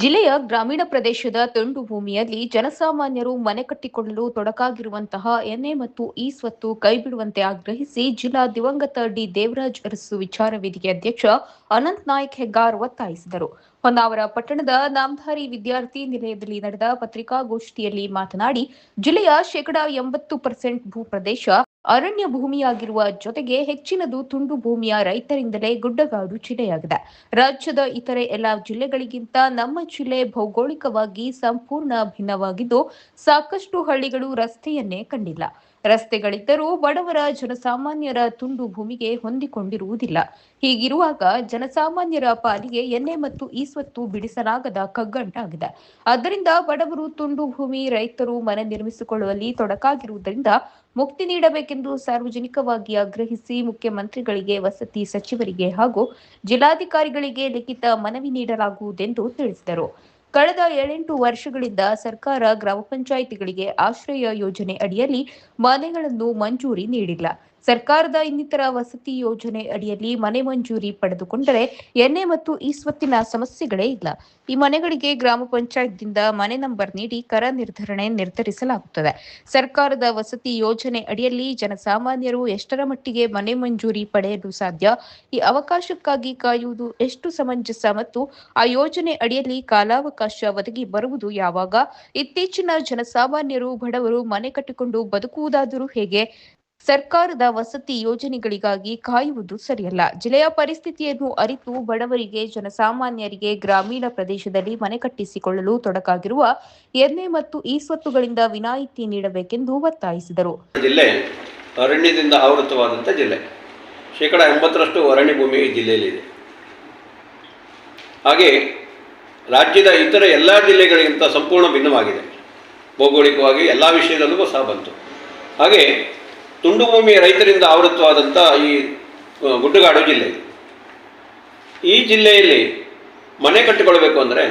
ಜಿಲ್ಲೆಯ ಗ್ರಾಮೀಣ ಪ್ರದೇಶದ ತುಂಡು ಭೂಮಿಯಲ್ಲಿ ಜನಸಾಮಾನ್ಯರು ಮನೆ ಕಟ್ಟಿಕೊಳ್ಳಲು ತೊಡಕಾಗಿರುವಂತಹ ಎನ್ಎ ಮತ್ತು ಇ ಸ್ವತ್ತು ಕೈಬಿಡುವಂತೆ ಆಗ್ರಹಿಸಿ ಜಿಲ್ಲಾ ದಿವಂಗತ ಡಿ ದೇವರಾಜ್ ಅರಸು ವಿಚಾರ ವೇದಿಕೆ ಅಧ್ಯಕ್ಷ ಅನಂತ್ ನಾಯ್ಕ್ ಹೆಗ್ಗಾರ್ ಒತ್ತಾಯಿಸಿದರು. ಹೊನ್ನಾವರ ಪಟ್ಟಣದ ನಾಮಧಾರಿ ವಿದ್ಯಾರ್ಥಿ ನಿಲಯದಲ್ಲಿ ನಡೆದ ಪತ್ರಿಕಾಗೋಷ್ಠಿಯಲ್ಲಿ ಮಾತನಾಡಿ, ಜಿಲ್ಲೆಯ ಶೇಕಡಾ 80% ಭೂಪ್ರದೇಶ ಅರಣ್ಯ ಭೂಮಿಯಾಗಿರುವ ಜೊತೆಗೆ ಹೆಚ್ಚಿನದು ತುಂಡು ಭೂಮಿಯ ರೈತರಿಂದಲೇ ಗುಡ್ಡಗಾಡು ಜಿಲ್ಲೆಯಾಗಿದೆ. ರಾಜ್ಯದ ಇತರೆ ಎಲ್ಲ ಜಿಲ್ಲೆಗಳಿಗಿಂತ ನಮ್ಮ ಜಿಲ್ಲೆ ಭೌಗೋಳಿಕವಾಗಿ ಸಂಪೂರ್ಣ ಭಿನ್ನವಾಗಿದ್ದು, ಸಾಕಷ್ಟು ಹಳ್ಳಿಗಳು ರಸ್ತೆಯನ್ನೇ ಕಂಡಿಲ್ಲ. ರಸ್ತೆಗಳಿದ್ದರೂ ಬಡವರ ಜನಸಾಮಾನ್ಯರ ತುಂಡು ಭೂಮಿಗೆ ಹೊಂದಿಕೊಂಡಿರುವುದಿಲ್ಲ. ಹೀಗಿರುವಾಗ ಜನಸಾಮಾನ್ಯರ ಪಾಲಿಗೆ ಎನ್ನೆ ಮತ್ತು ಈ ಸ್ವತ್ತು ಬಿಡಿಸಲಾಗದ ಕಗ್ಗಂಟಾಗಿದೆ. ಆದ್ದರಿಂದ ಬಡವರು ತುಂಡು ಭೂಮಿ ರೈತರು ಮನೆ ನಿರ್ಮಿಸಿಕೊಳ್ಳುವಲ್ಲಿ ತೊಡಕಾಗಿರುವುದರಿಂದ ಮುಕ್ತಿ ನೀಡಬೇಕೆಂದು ಸಾರ್ವಜನಿಕವಾಗಿ ಆಗ್ರಹಿಸಿ ಮುಖ್ಯಮಂತ್ರಿಗಳಿಗೆ, ವಸತಿ ಸಚಿವರಿಗೆ ಹಾಗೂ ಜಿಲ್ಲಾಧಿಕಾರಿಗಳಿಗೆ ಲಿಖಿತ ಮನವಿ ನೀಡಲಾಗುವುದೆಂದು ತಿಳಿಸಿದರು. ಕಳೆದ 7-8 ವರ್ಷಗಳಿಂದ ಸರ್ಕಾರ ಗ್ರಾಮ ಪಂಚಾಯಿತಿಗಳಿಗೆ ಆಶ್ರಯ ಯೋಜನೆ ಅಡಿಯಲ್ಲಿ ಮನೆಗಳನ್ನು ಮಂಜೂರಿ ನೀಡಿಲ್ಲ. ಸರ್ಕಾರದ ಇನ್ನಿತರ ವಸತಿ ಯೋಜನೆ ಅಡಿಯಲ್ಲಿ ಮನೆ ಮಂಜೂರಿ ಪಡೆದುಕೊಂಡರೆ ಎನ್ನೆ ಮತ್ತು ಈ ಸ್ವತ್ತಿನ ಸಮಸ್ಯೆಗಳೇ ಇಲ್ಲ. ಈ ಮನೆಗಳಿಗೆ ಗ್ರಾಮ ಪಂಚಾಯತ್ದಿಂದ ಮನೆ ನಂಬರ್ ನೀಡಿ ಕರ ನಿರ್ಧರಣೆ ನಿರ್ಧರಿಸಲಾಗುತ್ತದೆ. ಸರ್ಕಾರದ ವಸತಿ ಯೋಜನೆ ಅಡಿಯಲ್ಲಿ ಜನಸಾಮಾನ್ಯರು ಎಷ್ಟರ ಮಟ್ಟಿಗೆ ಮನೆ ಮಂಜೂರಿ ಪಡೆಯಲು ಸಾಧ್ಯ, ಈ ಅವಕಾಶಕ್ಕಾಗಿ ಕಾಯುವುದು ಎಷ್ಟು ಸಮಂಜಸ ಮತ್ತು ಆ ಯೋಜನೆ ಅಡಿಯಲ್ಲಿ ಕಾಲಾವಕಾಶ ಒದಗಿ ಬರುವುದು ಯಾವಾಗ? ಇತ್ತೀಚಿನ ಜನಸಾಮಾನ್ಯರು ಬಡವರು ಮನೆ ಕಟ್ಟಿಕೊಂಡು ಬದುಕುವುದಾದರೂ ಹೇಗೆ? ಸರ್ಕಾರದ ವಸತಿ ಯೋಜನೆಗಳಿಗಾಗಿ ಕಾಯುವುದು ಸರಿಯಲ್ಲ. ಜಿಲ್ಲೆಯ ಪರಿಸ್ಥಿತಿಯನ್ನು ಅರಿತು ಬಡವರಿಗೆ, ಜನಸಾಮಾನ್ಯರಿಗೆ ಗ್ರಾಮೀಣ ಪ್ರದೇಶದಲ್ಲಿ ಮನೆ ಕಟ್ಟಿಸಿಕೊಳ್ಳಲು ತೊಡಕಾಗಿರುವ ಎನ್ನೆ ಮತ್ತು ಈ ಸ್ವತ್ತುಗಳಿಂದ ವಿನಾಯಿತಿ ನೀಡಬೇಕೆಂದು ಒತ್ತಾಯಿಸಿದರು. ಜಿಲ್ಲೆ ಅರಣ್ಯದಿಂದ ಆವೃತವಾದಂಥ ಜಿಲ್ಲೆ. ಶೇಕಡಾ 80% ಅರಣ್ಯ ಭೂಮಿ ಈ ಜಿಲ್ಲೆಯಲ್ಲಿದೆ. ಹಾಗೆ ರಾಜ್ಯದ ಇತರ ಎಲ್ಲ ಜಿಲ್ಲೆಗಳಿಗಿಂತ ಸಂಪೂರ್ಣ ಭಿನ್ನವಾಗಿದೆ. ಭೌಗೋಳಿಕವಾಗಿ ಎಲ್ಲ ವಿಷಯದಲ್ಲೂ ಸಹ ಬಂತು. ಹಾಗೆ ತುಂಡು ಭೂಮಿಯ ರೈತರಿಂದ ಆವೃತವಾದಂಥ ಈ ಗುಡ್ಡಗಾಡು ಜಿಲ್ಲೆ. ಈ ಜಿಲ್ಲೆಯಲ್ಲಿ ಮನೆ ಕಟ್ಟಿಕೊಳ್ಬೇಕು ಅಂದರೆ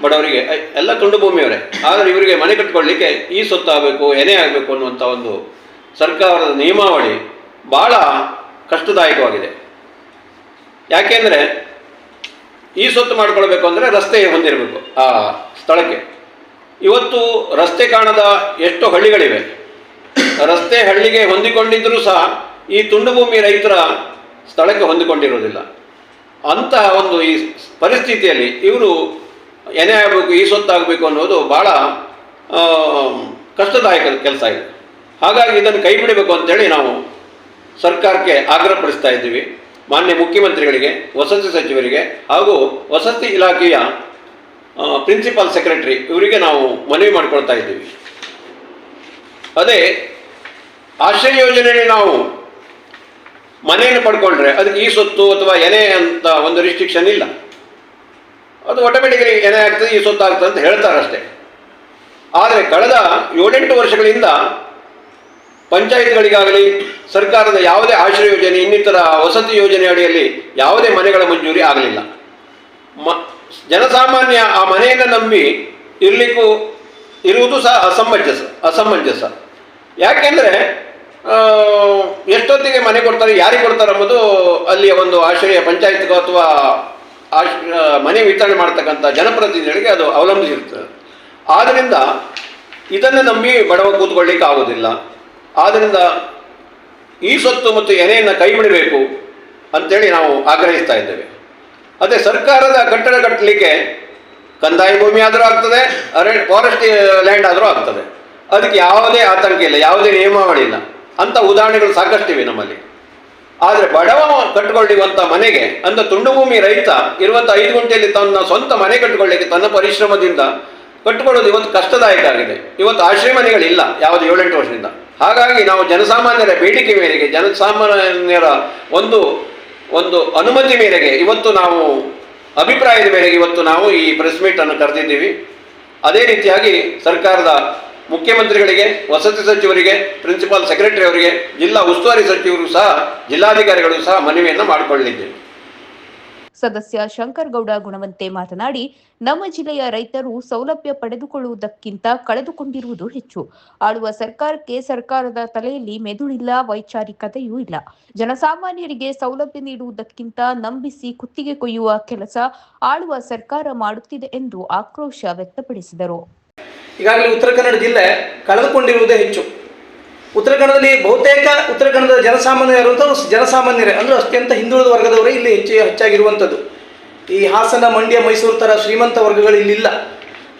ಬಡವರಿಗೆ ಎಲ್ಲ ತುಂಡು ಭೂಮಿಯವರೇ, ಆದರೆ ಇವರಿಗೆ ಮನೆ ಕಟ್ಟಿಕೊಳ್ಳಲಿಕ್ಕೆ ಈ ಸ್ವತ್ತು ಆಗಬೇಕು, ಎನೆ ಆಗಬೇಕು ಅನ್ನುವಂಥ ಒಂದು ಸರ್ಕಾರದ ನಿಯಮಾವಳಿ ಭಾಳ ಕಷ್ಟದಾಯಕವಾಗಿದೆ. ಯಾಕೆಂದರೆ ಈ ಸ್ವತ್ತು ಮಾಡಿಕೊಳ್ಬೇಕು ಅಂದರೆ ರಸ್ತೆ ಹೊಂದಿರಬೇಕು ಆ ಸ್ಥಳಕ್ಕೆ. ಇವತ್ತು ರಸ್ತೆ ಕಾಣದ ಎಷ್ಟು ಹಳ್ಳಿಗಳಿವೆ. ರಸ್ತೆ ಹಳ್ಳಿಗೆ ಹೊಂದಿಕೊಂಡಿದ್ದರೂ ಸಹ ಈ ತುಂಡು ಭೂಮಿ ರೈತರ ಸ್ಥಳಕ್ಕೆ ಹೊಂದಿಕೊಂಡಿರೋದಿಲ್ಲ. ಅಂತಹ ಒಂದು ಈ ಪರಿಸ್ಥಿತಿಯಲ್ಲಿ ಇವರು ಎನೆ ಆಗಬೇಕು, ಈ ಸ್ವತ್ತಾಗಬೇಕು ಅನ್ನೋದು ಭಾಳ ಕಷ್ಟದಾಯಕ ಕೆಲಸ ಇದೆ. ಹಾಗಾಗಿ ಇದನ್ನು ಕೈ ಬಿಡಬೇಕು ಅಂತೇಳಿ ನಾವು ಸರ್ಕಾರಕ್ಕೆ ಆಗ್ರಹಪಡಿಸ್ತಾ ಇದ್ದೀವಿ. ಮಾನ್ಯ ಮುಖ್ಯಮಂತ್ರಿಗಳಿಗೆ, ವಸತಿ ಸಚಿವರಿಗೆ ಹಾಗೂ ವಸತಿ ಇಲಾಖೆಯ ಪ್ರಿನ್ಸಿಪಾಲ್ ಸೆಕ್ರೆಟರಿ ಇವರಿಗೆ ನಾವು ಮನವಿ ಮಾಡಿಕೊಳ್ತಾ ಇದ್ದೀವಿ. ಅದೇ ಆಶ್ರಯ ಯೋಜನೆಯಲ್ಲಿ ನಾವು ಮನೆಯನ್ನು ಪಡ್ಕೊಂಡ್ರೆ ಅದಕ್ಕೆ ಈ ಸ್ವತ್ತು ಅಥವಾ ಎನೆ ಅಂತ ಒಂದು ರಿಸ್ಟ್ರಿಕ್ಷನ್ ಇಲ್ಲ. ಅದು ಆಟೋಮೆಟಿಕಲಿ ಎನೆ ಆಗ್ತದೆ, ಈ ಸ್ವತ್ತು ಆಗ್ತದೆ ಅಂತ ಹೇಳ್ತಾರಷ್ಟೇ. ಆದರೆ ಕಳೆದ 7-8 ವರ್ಷಗಳಿಂದ ಪಂಚಾಯತ್ಗಳಿಗಾಗಲಿ ಸರ್ಕಾರದ ಯಾವುದೇ ಆಶ್ರಯ ಯೋಜನೆ, ಇನ್ನಿತರ ವಸತಿ ಯೋಜನೆ ಅಡಿಯಲ್ಲಿ ಯಾವುದೇ ಮನೆಗಳ ಮಂಜೂರಿ ಆಗಲಿಲ್ಲ. ಜನಸಾಮಾನ್ಯ ಆ ಮನೆಯನ್ನು ನಂಬಿ ಇರುವುದು ಸಹ ಅಸಮಂಜಸ. ಯಾಕೆಂದರೆ ಎಷ್ಟೊತ್ತಿಗೆ ಮನೆ ಕೊಡ್ತಾರೆ, ಯಾರಿಗೆ ಕೊಡ್ತಾರೆ ಎಂಬುದು ಅಲ್ಲಿಯ ಒಂದು ಆಶ್ರಯ ಪಂಚಾಯತ್ಗೂ ಅಥವಾ ಮನೆ ವಿತರಣೆ ಮಾಡ್ತಕ್ಕಂಥ ಜನಪ್ರತಿನಿಧಿಗಳಿಗೆ ಅದು ಅವಲಂಬಿಸಿರ್ತದೆ. ಆದ್ದರಿಂದ ಇದನ್ನು ನಂಬಿ ಬಡವ ಕೂತ್ಕೊಳ್ಳಿಕ್ಕೆ ಆಗೋದಿಲ್ಲ. ಆದ್ದರಿಂದ ಈ ಸ್ವತ್ತು ಮತ್ತು ಎನೆಯನ್ನು ಕೈ ಬಿಡಬೇಕು ಅಂತೇಳಿ ನಾವು ಆಗ್ರಹಿಸ್ತಾ ಇದ್ದೇವೆ. ಅದೇ ಸರ್ಕಾರದ ಕಟ್ಟಡ ಕಟ್ಟಲಿಕ್ಕೆ ಕಂದಾಯ ಭೂಮಿ ಆದರೂ ಆಗ್ತದೆ, ಫಾರೆಸ್ಟ್ ಲ್ಯಾಂಡ್ ಆದರೂ ಆಗ್ತದೆ. ಅದಕ್ಕೆ ಯಾವುದೇ ಆತಂಕ ಇಲ್ಲ, ಯಾವುದೇ ನಿಯಮಾವಳಿ ಇಲ್ಲ. ಅಂಥ ಉದಾಹರಣೆಗಳು ಸಾಕಷ್ಟಿವೆ ನಮ್ಮಲ್ಲಿ. ಆದರೆ ಬಡವ ಕಟ್ಟಿಕೊಳ್ಳುವಂಥ ಮನೆಗೆ ಅಂಥ ತುಂಡು ಭೂಮಿ ರೈತ ಇರುವಂಥ 5 ಗುಂಟೆಯಲ್ಲಿ ತನ್ನ ಸ್ವಂತ ಮನೆ ಕಟ್ಟಿಕೊಳ್ಳಿಕ್ಕೆ ತನ್ನ ಪರಿಶ್ರಮದಿಂದ ಕಟ್ಟಿಕೊಳ್ಳೋದು ಇವತ್ತು ಕಷ್ಟದಾಯಕ ಆಗಿದೆ. ಇವತ್ತು ಆಶ್ರಯ ಮನೆಗಳಿಲ್ಲ ಯಾವುದೇ 7-8 ವರ್ಷದಿಂದ. ಹಾಗಾಗಿ ನಾವು ಜನಸಾಮಾನ್ಯರ ಬೇಡಿಕೆ ಮೇರೆಗೆ, ಜನಸಾಮಾನ್ಯರ ಒಂದು ಅನುಮತಿ ಮೇರೆಗೆ, ಇವತ್ತು ನಾವು ಅಭಿಪ್ರಾಯದ ಮೇರೆಗೆ ಇವತ್ತು ನಾವು ಈ ಪ್ರೆಸ್ ಮೀಟನ್ನು ಕರೆದಿದ್ದೀವಿ. ಅದೇ ರೀತಿಯಾಗಿ ಸರ್ಕಾರದ ಮುಖ್ಯಮಂತ್ರಿಗಳಿಗೆ, ವಸತಿ ಸಚಿವರಿಗೆ, ಪ್ರಿನ್ಸಿಪಾಲ್ ಸೆಕ್ರೆಟರಿ ಅವರಿಗೆ, ಜಿಲ್ಲಾ ಉಸ್ತುವಾರಿ ಸಚಿವರು ಸಹ, ಜಿಲ್ಲಾಧಿಕಾರಿಗಳು ಸಹ ಮನವಿಯನ್ನು ಮಾಡಿಕೊಳ್ಳಲಿದ್ದೇವೆ. ಸದಸ್ಯ ಶಂಕರಗೌಡ ಗುಣವಂತೆ ಮಾತನಾಡಿ, ನಮ್ಮ ಜಿಲ್ಲೆಯ ರೈತರು ಸೌಲಭ್ಯ ಪಡೆದುಕೊಳ್ಳುವುದಕ್ಕಿಂತ ಕಳೆದುಕೊಂಡಿರುವುದು ಹೆಚ್ಚು. ಆಳುವ ಸರ್ಕಾರಕ್ಕೆ ಸರ್ಕಾರದ ತಲೆಯಲ್ಲಿ ಮೆದುಳಿಲ್ಲ, ವೈಚಾರಿಕತೆಯೂ ಇಲ್ಲ. ಜನಸಾಮಾನ್ಯರಿಗೆ ಸೌಲಭ್ಯ ನೀಡುವುದಕ್ಕಿಂತ ನಂಬಿಸಿ ಕುತ್ತಿಗೆ ಕೊಯ್ಯುವ ಕೆಲಸ ಆಳುವ ಸರ್ಕಾರ ಮಾಡುತ್ತಿದೆ ಎಂದು ಆಕ್ರೋಶ ವ್ಯಕ್ತಪಡಿಸಿದರು. ಈಗಾಗಲೇ ಉತ್ತರ ಕನ್ನಡ ಜಿಲ್ಲೆ ಕಳೆದುಕೊಂಡಿರುವುದೇ ಹೆಚ್ಚು. ಉತ್ತರ ಕನ್ನಡದಲ್ಲಿ ಬಹುತೇಕ ಉತ್ತರ ಕನ್ನಡದ ಜನಸಾಮಾನ್ಯರು ಅಂತ ಜನಸಾಮಾನ್ಯರೇ ಅಂದರೆ ಅತ್ಯಂತ ಹಿಂದುಳಿದ ವರ್ಗದವರೇ ಇಲ್ಲಿ ಹೆಚ್ಚಾಗಿರುವಂಥದ್ದು. ಈ ಹಾಸನ, ಮಂಡ್ಯ, ಮೈಸೂರು ಥರ ಶ್ರೀಮಂತ ವರ್ಗಗಳು ಇಲ್ಲಿಲ್ಲ.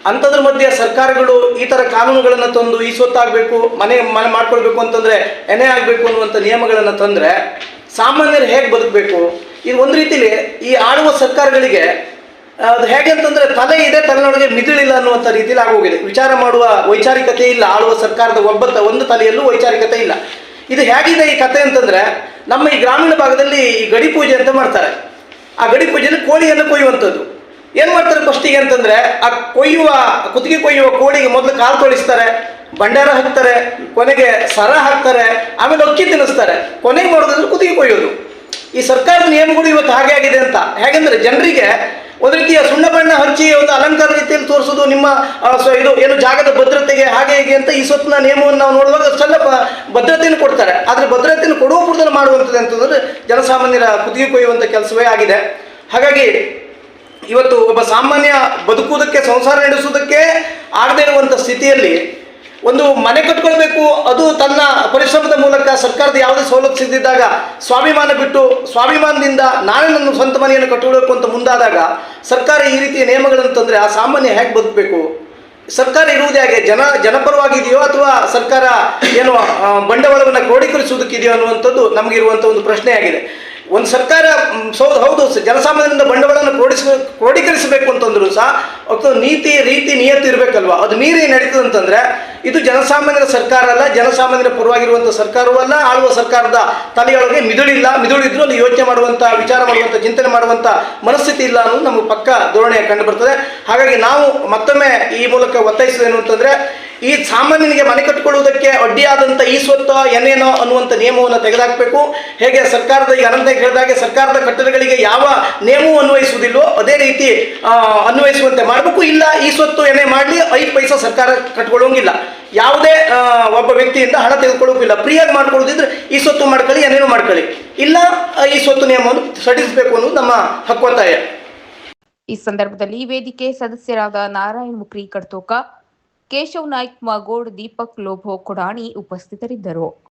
ಅಂಥದ್ರ ಮಧ್ಯೆ ಸರ್ಕಾರಗಳು ಈ ಥರ ಕಾನೂನುಗಳನ್ನು ತಂದು ಈ ಸ್ವತ್ತಾಗಬೇಕು, ಮನೆ ಮಾಡ್ಕೊಳ್ಬೇಕು ಅಂತಂದರೆ ಎನೆ ಆಗಬೇಕು ಅನ್ನುವಂಥ ನಿಯಮಗಳನ್ನು ತಂದರೆ ಸಾಮಾನ್ಯರು ಹೇಗೆ ಬದುಕಬೇಕು? ಇದು ಒಂದು ರೀತಿಯಲ್ಲಿ ಈ ಆಳುವ ಸರ್ಕಾರಗಳಿಗೆ ಅದು ಹೇಗೆ ಅಂತಂದರೆ ತಲೆ ಇದೆ, ತಲೆನೊಳಗೆ ಮಿದುಳಿಲ್ಲ ಅನ್ನುವಂಥ ರೀತಿಯಲ್ಲಿ ಆಗೋಗಿದೆ. ವಿಚಾರ ಮಾಡುವ ವೈಚಾರಿಕತೆ ಇಲ್ಲ. ಆಳುವ ಸರ್ಕಾರದ ಒಂದು ತಲೆಯಲ್ಲೂ ವೈಚಾರಿಕತೆ ಇಲ್ಲ. ಇದು ಹೇಗಿದೆ ಈ ಕತೆ ಅಂತಂದರೆ, ನಮ್ಮ ಈ ಗ್ರಾಮೀಣ ಭಾಗದಲ್ಲಿ ಈ ಗಡಿ ಪೂಜೆ ಅಂತ ಮಾಡ್ತಾರೆ. ಆ ಗಡಿ ಪೂಜೆಯಲ್ಲಿ ಕೋಳಿಯನ್ನು ಕೊಯ್ಯುವಂಥದ್ದು. ಏನು ಮಾಡ್ತಾರೆ ಫಸ್ಟಿಗೆ ಅಂತಂದರೆ, ಆ ಕುತ್ತಿಗೆ ಕೊಯ್ಯುವ ಕೋಳಿಗೆ ಮೊದಲು ಕಾಲು ತೊಳಿಸ್ತಾರೆ, ಭಂಡಾರ ಹಾಕ್ತಾರೆ, ಕೊನೆಗೆ ಸರ ಹಾಕ್ತಾರೆ, ಆಮೇಲೆ ಅಕ್ಕಿ ತಿನ್ನಿಸ್ತಾರೆ, ಕೊನೆಗೆ ಮಾಡೋದಂದ್ರೆ ಕುತ್ತಿಗೆ ಕೊಯ್ಯೋದು. ಈ ಸರ್ಕಾರದ ನಿಯಮಗಳು ಇವತ್ತು ಹಾಗೆ ಆಗಿದೆ ಅಂತ. ಹೇಗೆಂದರೆ ಜನರಿಗೆ ಒಂದು ರೀತಿಯ ಸುಣ್ಣ ಬಣ್ಣ ಹಚ್ಚಿ ಒಂದು ಅಲಂಕಾರ ರೀತಿಯಲ್ಲಿ ತೋರಿಸೋದು, ನಿಮ್ಮ ಇದು ಏನು ಜಾಗದ ಭದ್ರತೆಗೆ ಹಾಗೆ ಹೇಗೆ ಅಂತ ಈ ಸ್ವತ್ತಿನ ನಿಯಮವನ್ನು ನಾವು ನೋಡುವಾಗ ಅಷ್ಟೆಲ್ಲ ಭದ್ರತೆಯನ್ನು ಕೊಡ್ತಾರೆ. ಆದರೆ ಭದ್ರತೆಯನ್ನು ಕೊಡುವ ಪೂರ್ವದಲ್ಲಿ ಮಾಡುವಂಥದ್ದು ಅಂತಂದರೆ ಜನಸಾಮಾನ್ಯರ ಕುತ್ತಿಗೆ ಕೊಯ್ಯುವಂಥ ಕೆಲಸವೇ ಆಗಿದೆ. ಹಾಗಾಗಿ ಇವತ್ತು ಒಬ್ಬ ಸಾಮಾನ್ಯ ಬದುಕುವುದಕ್ಕೆ, ಸಂಸಾರ ನಡೆಸುವುದಕ್ಕೆ ಆಗದೇ ಇರುವಂಥ ಸ್ಥಿತಿಯಲ್ಲಿ ಒಂದು ಮನೆ ಕಟ್ಕೊಳ್ಬೇಕು, ಅದು ತನ್ನ ಪರಿಶ್ರಮದ ಮೂಲಕ ಸರ್ಕಾರದ ಯಾವುದೇ ಸವಲತ್ತು ಸಿಗದಿದ್ದಾಗ ಸ್ವಾಭಿಮಾನ ಬಿಟ್ಟು ಸ್ವಾಭಿಮಾನದಿಂದ ನಾನೇ ನನ್ನ ಸ್ವಂತ ಮನೆಯನ್ನು ಕಟ್ಟಿಕೊಳ್ಬೇಕು ಅಂತ ಮುಂದಾದಾಗ ಸರ್ಕಾರ ಈ ರೀತಿಯ ನಿಯಮಗಳನ್ನು ತಂದರೆ ಆ ಸಾಮಾನ್ಯ ಹೇಗೆ ಬದುಕಬೇಕು? ಸರ್ಕಾರ ಇರುವುದೇ ಹಾಗೆ ಜನಪರವಾಗಿದೆಯೋ ಅಥವಾ ಸರ್ಕಾರ ಏನು ಬಂಡವಾಳವನ್ನು ಕ್ರೋಢೀಕರಿಸುವುದಕ್ಕಿದೆಯೋ ಅನ್ನುವಂಥದ್ದು ನಮಗಿರುವಂಥ ಒಂದು ಪ್ರಶ್ನೆಯಾಗಿದೆ. ಒಂದು ಸರ್ಕಾರ ಹೌದು ಜನಸಾಮಾನ್ಯರಿಂದ ಬಂಡವಾಳವನ್ನು ಕ್ರೋಢೀಕರಿಸಬೇಕು ಅಂತಂದ್ರು ಸಹ ನೀತಿ ರೀತಿ ನಿಯತ್ತು ಇರಬೇಕಲ್ವ. ಅದು ಮೀರಿ ನಡೀತದೆ ಅಂತಂದರೆ ಇದು ಜನಸಾಮಾನ್ಯರ ಸರ್ಕಾರ ಅಲ್ಲ, ಜನಸಾಮಾನ್ಯರ ಪರವಾಗಿರುವಂಥ ಸರ್ಕಾರವೂ ಅಲ್ಲ. ಆಳುವ ಸರ್ಕಾರದ ತಲೆಯೊಳಗೆ ಮಿದುಳಿದ್ರು ಅಲ್ಲಿ ಯೋಚನೆ ಮಾಡುವಂಥ, ವಿಚಾರ ಮಾಡುವಂಥ, ಚಿಂತನೆ ಮಾಡುವಂಥ ಮನಸ್ಥಿತಿ ಇಲ್ಲ ಅನ್ನೋದು ನಮಗೆ ಪಕ್ಕ ಧೋರಣೆ ಕಂಡು ಬರ್ತದೆ. ಹಾಗಾಗಿ ನಾವು ಮತ್ತೊಮ್ಮೆ ಈ ಮೂಲಕ ಒತ್ತಾಯಿಸೋದೇನು ಅಂತಂದರೆ, ಈ ಸಾಮಾನ್ಯನಿಗೆ ಮನೆ ಕಟ್ಟಿಕೊಳ್ಳುವುದಕ್ಕೆ ಅಡ್ಡಿಯಾದಂಥ ಈ ಸ್ವತ್ತು ಏನೇನೋ ಅನ್ನುವಂಥ ನಿಯಮವನ್ನು ತೆಗೆದುಹಾಕಬೇಕು. ಹೇಗೆ ಸರ್ಕಾರದ ಈಗ ಅನಂತ ಹೇಳಿದಾಗೆ ಸರ್ಕಾರದ ಕಟ್ಟಡಗಳಿಗೆ ಯಾವ ನಿಯಮವೂ ಅನ್ವಯಿಸುವುದಿಲ್ಲೋ ಅದೇ ರೀತಿ ಅನ್ವಯಿಸುವಂತೆ ಮಾಡಬೇಕು. ಇಲ್ಲ ಈ ಸ್ವತ್ತು ಏನೇ ಮಾಡಲಿ 5 ಪೈಸಾ ಸರ್ಕಾರ ಕಟ್ಕೊಳ್ಳೋಂಗಿಲ್ಲ. ಯಾವುದೇ ಒಬ್ಬ ವ್ಯಕ್ತಿಯಿಂದ ಹಣ ತೆಗೆದುಕೊಳ್ಳೋಕಿಲ್ಲ. ಫ್ರೀಯಾಗಿ ಮಾಡ್ಕೊಳ್ಳೋದಿದ್ರೆ ಈ ಸ್ವತ್ತು ಮಾಡ್ಕೊಳ್ಳಿ, ಏನೇನೋ ಮಾಡ್ಕೊಳ್ಳಿ, ಇಲ್ಲ ಈ ಸ್ವತ್ತು ನಿಯಮವನ್ನು ಸಡಿಲಿಸಬೇಕು ಅನ್ನೋದು ನಮ್ಮ ಹಕ್ಕೊತ್ತಾಯ. ಈ ಸಂದರ್ಭದಲ್ಲಿ ವೇದಿಕೆ ಸದಸ್ಯರಾದ ನಾರಾಯಣ್ ಮುಕ್ರಿ ಕಡ್ತೋಕ, ಕೇಶವ್ ನಾಯ್ಕ್ ಮಾಗೋಡ್, ದೀಪಕ್ ಲೋಭೋ ಕೊಡಾಣಿ ಉಪಸ್ಥಿತರಿದ್ದರು.